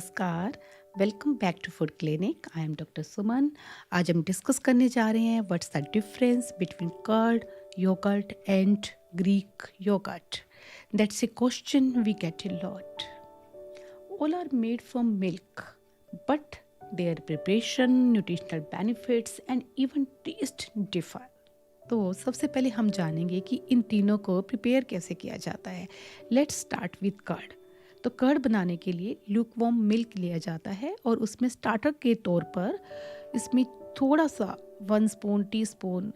नमस्कार, welcome back to food clinic. I am doctor Suman. आज हम डिस्कस करने जा रहे हैं what's the difference between curd yogurt and Greek yogurt. That's a question we get a lot. All are made from milk, but their preparation, nutritional benefits and even taste differ. तो सबसे पहले हम जानेंगे कि इन तीनों को प्रिपेयर कैसे किया जाता है। Let's start with curd. तो कर्ड बनाने के लिए ल्यूकवार्म मिल्क लिया जाता है और उसमें स्टार्टर के तौर पर इसमें थोड़ा सा 1 स्पून टीस्पून,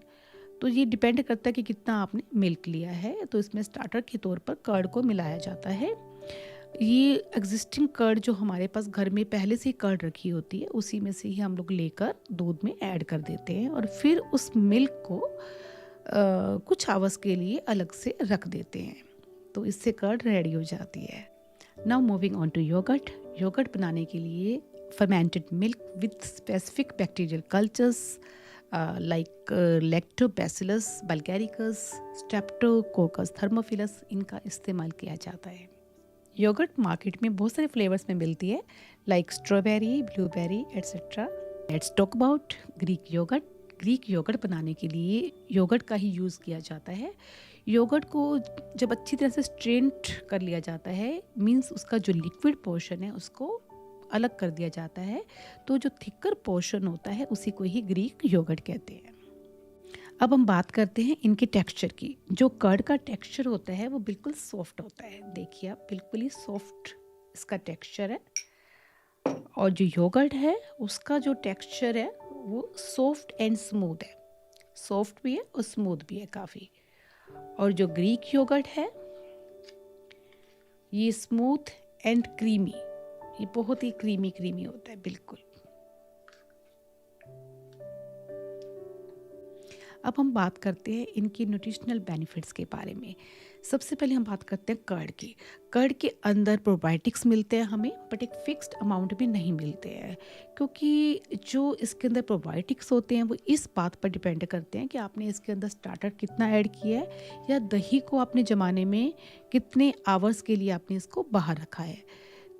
तो ये डिपेंड करता है कि कितना आपने मिल्क लिया है, तो इसमें स्टार्टर के तौर पर कर्ड को मिलाया जाता है। ये एग्जिस्टिंग कर्ड जो हमारे पास घर में पहले से ही कर्ड रखी होती है, उसी में से ही हम लोग लेकर दूध में ऐड कर देते हैं और फिर उस मिल्क को कुछ आवर्स के लिए अलग से रख देते हैं, तो इससे कर्ड रेडी हो जाती है। Now moving on to yogurt. Yogurt बनाने के लिए fermented milk with specific bacterial cultures like lactobacillus bulgaricus, streptococcus thermophilus, इनका इस्तेमाल किया जाता है। योगर्ट मार्केट में बहुत सारे फ्लेवर्स में मिलती है, like strawberry, blueberry etcetera. Let's talk about Greek yogurt. Greek yogurt बनाने के लिए योगर्ट का ही यूज़ किया जाता है। योगर्ट को जब अच्छी तरह से स्ट्रेंट कर लिया जाता है, मींस उसका जो लिक्विड पोर्शन है उसको अलग कर दिया जाता है, तो जो थिकर पोर्शन होता है उसी को ही ग्रीक योगर्ट कहते हैं। अब हम बात करते हैं इनके टेक्सचर की। जो कर्ड का टेक्सचर होता है वो बिल्कुल सॉफ्ट होता है, देखिए आप, बिल्कुल ही सॉफ्ट इसका टेक्सचर है। और जो योगर्ट है उसका जो टेक्सचर है वो सॉफ्ट एंड स्मूथ है, सॉफ्ट भी है और स्मूथ भी है काफ़ी। और जो ग्रीक योगर्ट है ये स्मूथ एंड क्रीमी, ये बहुत ही क्रीमी होता है बिल्कुल। अब हम बात करते हैं इनके न्यूट्रिशनल बेनिफिट्स के बारे में। सबसे पहले हम बात करते हैं कर्ड की। कर्ड के अंदर प्रोबायोटिक्स मिलते हैं हमें, बट एक फिक्स्ड अमाउंट भी नहीं मिलते हैं, क्योंकि जो इसके अंदर प्रोबायोटिक्स होते हैं वो इस बात पर डिपेंड करते हैं कि आपने इसके अंदर स्टार्टर कितना ऐड किया है या दही को आपने जमाने में कितने आवर्स के लिए आपने इसको बाहर रखा है।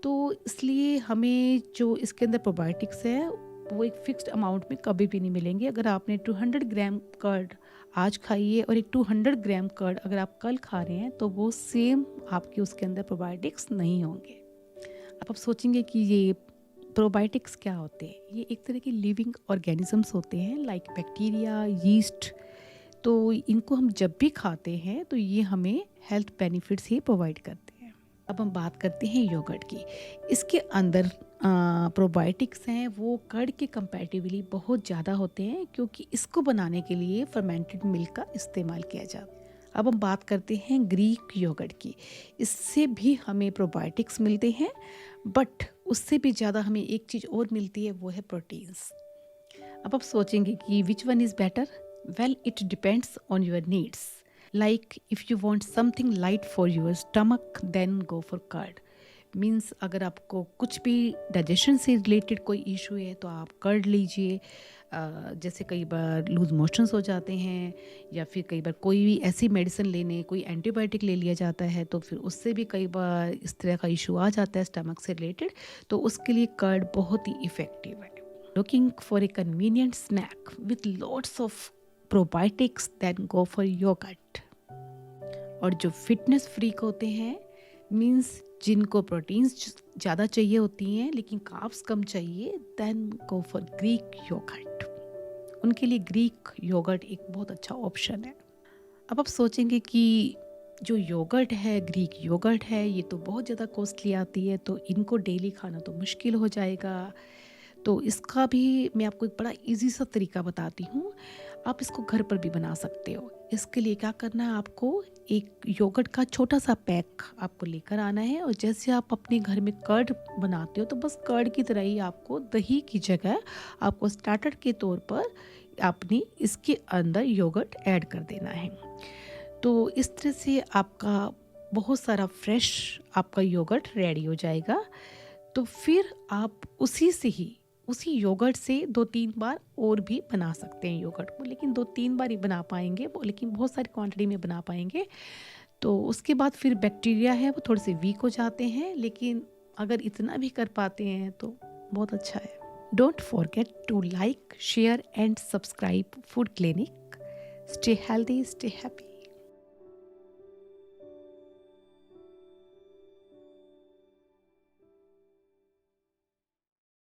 तो इसलिए हमें जो इसके अंदर प्रोबायोटिक्स है वो एक फिक्स्ड अमाउंट में कभी भी नहीं मिलेंगे। अगर आपने 200 ग्राम कर्ड आज खाइए और एक 200 ग्राम कर्ड अगर आप कल खा रहे हैं तो वो सेम आपके उसके अंदर प्रोबायोटिक्स नहीं होंगे। अब आप सोचेंगे कि ये प्रोबायोटिक्स क्या होते हैं। ये एक तरह के लिविंग ऑर्गेनिजम्स होते हैं, लाइक बैक्टीरिया, यीस्ट। तो इनको हम जब भी खाते हैं तो ये हमें हेल्थ बेनिफिट्स ही प्रोवाइड करते हैं। अब हम बात करते हैं योगर्ट की। इसके अंदर प्रोबायोटिक्स हैं वो कर्ड के कंपैरेटिवली बहुत ज़्यादा होते हैं, क्योंकि इसको बनाने के लिए फर्मेंटेड मिल्क का इस्तेमाल किया जाता है। अब हम बात करते हैं ग्रीक योगर्ट की। इससे भी हमें प्रोबायोटिक्स मिलते हैं, बट उससे भी ज़्यादा हमें एक चीज़ और मिलती है, वो है प्रोटीन्स। अब आप सोचेंगे कि which one is better? Well, it depends on your needs. Like if you want something light for your stomach, then go for curd. Means अगर आपको कुछ भी डाइजेशन से रिलेटेड कोई इशू है तो आप कर्ड लीजिए। जैसे कई बार लूज मोशंस हो जाते हैं या फिर कई बार कोई भी ऐसी मेडिसिन लेने, कोई एंटीबायोटिक ले लिया जाता है तो फिर उससे भी कई बार इस तरह का इशू आ जाता है स्टमक से रिलेटेड, तो उसके लिए कर्ड बहुत ही इफ़ेक्टिव है। Looking for a convenient snack with lots of probiotics, then go for yogurt. और जो फिटनेस फ्रीक होते हैं, मीन्स जिनको प्रोटीन्स ज़्यादा चाहिए होती हैं लेकिन कार्ब्स कम चाहिए, then go for Greek yogurt. उनके लिए ग्रीक योगर्ट एक बहुत अच्छा ऑप्शन है। अब आप सोचेंगे कि जो योगर्ट है, ग्रीक योगर्ट है, ये तो बहुत ज़्यादा कॉस्टली आती है, तो इनको डेली खाना तो मुश्किल हो जाएगा। तो इसका भी मैं आपको एक बड़ा इजी सा तरीका बताती हूँ, आप इसको घर पर भी बना सकते हो। इसके लिए क्या करना है, आपको एक योगर्ट का छोटा सा पैक आपको लेकर आना है, और जैसे आप अपने घर में कर्ड बनाते हो तो बस कर्ड की तरह ही आपको दही की जगह आपको स्टार्टर के तौर पर आपने इसके अंदर योगर्ट ऐड कर देना है। तो इस तरह से आपका बहुत सारा फ्रेश आपका योगर्ट रेडी हो जाएगा। तो फिर आप उसी योगर्ट से 2-3 बार और भी बना सकते हैं योगर्ट को, लेकिन 2-3 बार ही बना पाएंगे वो, लेकिन बहुत सारी क्वांटिटी में बना पाएंगे। तो उसके बाद फिर बैक्टीरिया है वो थोड़े से वीक हो जाते हैं, लेकिन अगर इतना भी कर पाते हैं तो बहुत अच्छा है। Don't forget to like, share and subscribe Food Clinic. Stay healthy, stay happy.